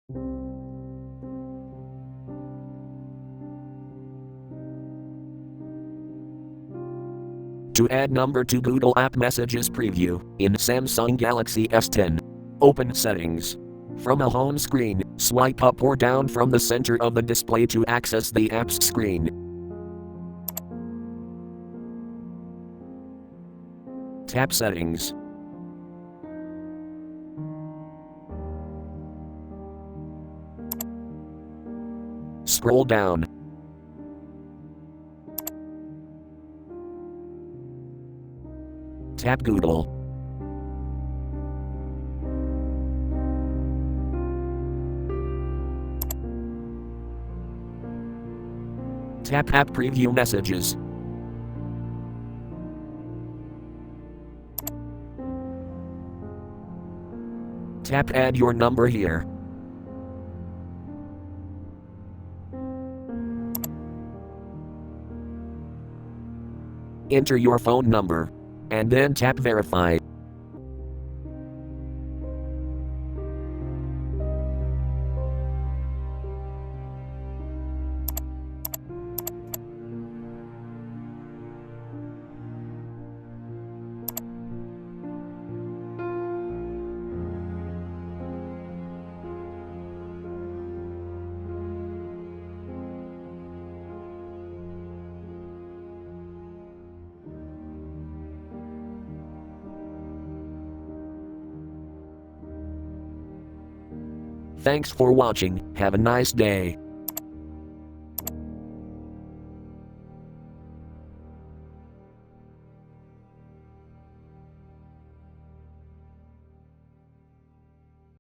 To add number to Google App Messages preview in Samsung Galaxy S10. Open Settings. From a home screen, swipe up or down from the center of the display to access the apps screen. Tap Settings. Scroll down. Tap Google. Tap App Preview Messages. Tap Add your number here. Enter your phone number, and then tap Verify. Thanks for watching, have a nice day.